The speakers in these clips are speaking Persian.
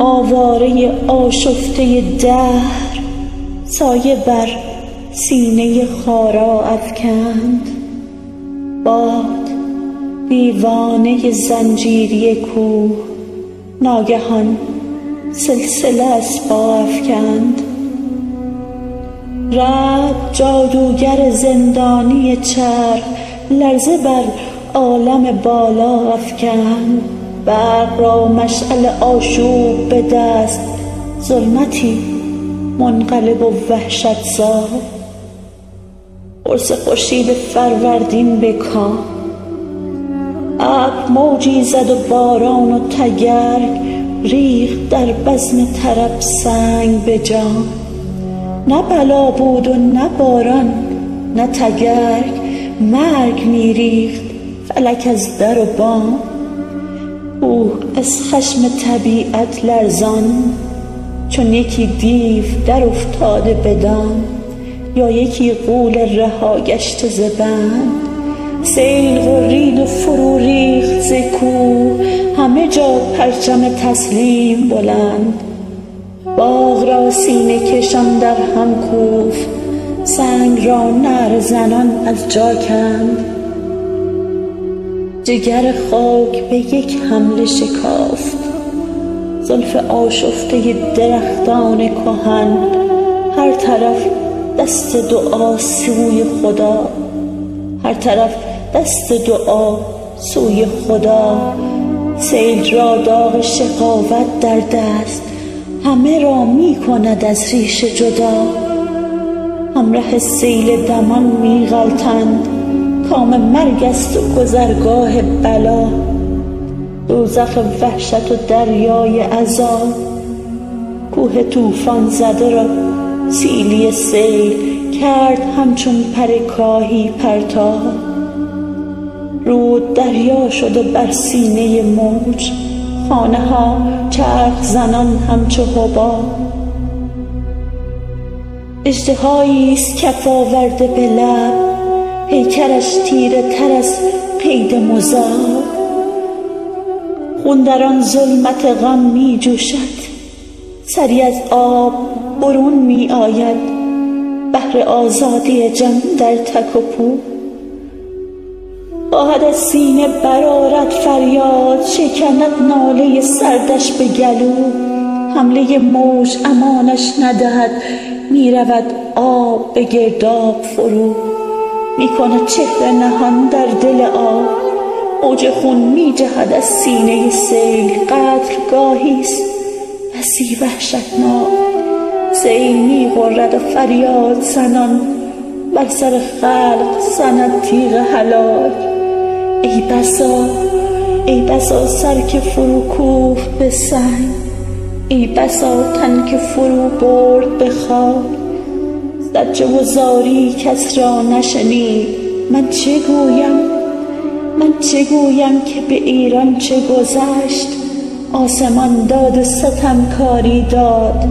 آواره آشفته دهر سایه بر سینه خارا افکند. باد دیوانه زنجیری کوه ناگهان سلسله از پا افکند. رعد جادوگر زندانی چرخ لرزه بر عالم بالا افکند. برق را مشعل آشوب به دست، ظلمتی منقلب و وحشتزا. قرص خورشید فروردین به کام، ابر موجی زد و باران و تگرگ ریخت در بزم طرب سنگ به جام. نه بلا بود و نه باران نه تگرگ، مرگ میریخت فلک از در و بام. کوه از خشم طبیعت لرزان، چون یکی دیو در افتاده به دام، یا یکی غول رها گشته ز بند. سیل غرید و فرو ریخت ز کوه، همه جا پرچم تسلیم بلند. باغ را سینه کشان در هم کوفت، سنگ را نعره زنان از جا کند. جگر خاک به یک حمله شکافت، زلف آشفته درختان کهن. هر طرف دست دعا سوی خدا، هر طرف دست دعا سوی خدا. سیل را داغ شقاوت در دست، همه را می کند از ریشه جدا. همراه سیل دمان می غلطند، کام مرگ است و گذرگاه بلا. دوزخ وحشت و دریای عذاب، کوه طوفان زده را سیلی سیل کرد همچون پر کاهی پرتاب. رود دریا شد و بر سینه موج، خانه ها چرخ زنان همچو حباب. اژدهایی است کف آورده به لب، پیکرش تیره تر از قید مذاب. خون در آن ظلمت غم می جوشد، سری از آب برون می آید. بحر آزادی جان در تک و پو، خواهد از سینه برآرد فریاد، شکند ناله سردش به گلو. حمله موج امانش ندهد، می رود آب به گرداب فرو. می کند چهره نهان در دل آب، موج خون می جهد از سینه سیل. قتلگاهی است بسی وحشتناک، سیل می غرد و فریاد زنان بر سر خلق زند تیغ هلاک. ای بسا سر که فرو کوفت به سنگ، ای بسا تن که فرو برد به خاک. زجر و زاری کس را نشنید، من چه گویم که به ایران چه گذشت. آسمان داد ستمکاری داد،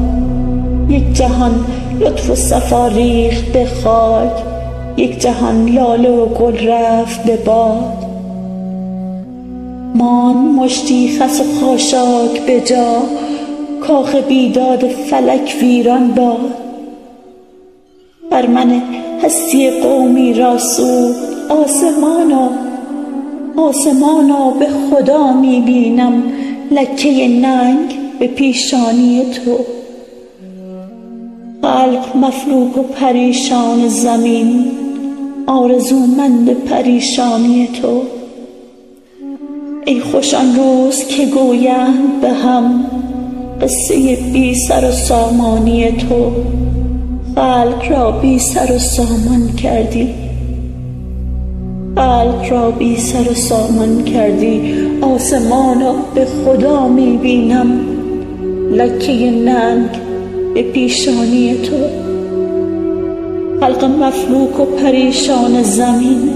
یک جهان لطف و صفا ریخت به خاک. یک جهان لاله و گل رفت به باد. مان مشتی خس و خاشاک به جا، کاخ بیداد فلک ویران باد. خرمن هستی قومی را سوخت آسمانا به خدا می بینم لکه ننگ به پیشانی تو. خلق مفلوک و پریشان زمین، آرزومند پریشانی تو. ای خوش آن روز که گویند به هم قصه بی سر و سامانی تو. خلق را بی سر و سامان کردی، خلق را بی سر و سامان کردی. آسمانا به خدا می بینم لکه ننگ به پیشانی تو. خلق مفلوک و پریشان زمین،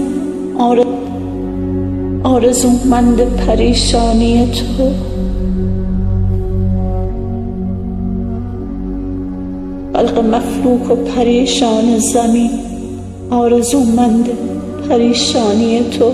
آرزومند پریشانی تو. خلق مفلوک و پریشان زمین، آرزومند پریشانی تو.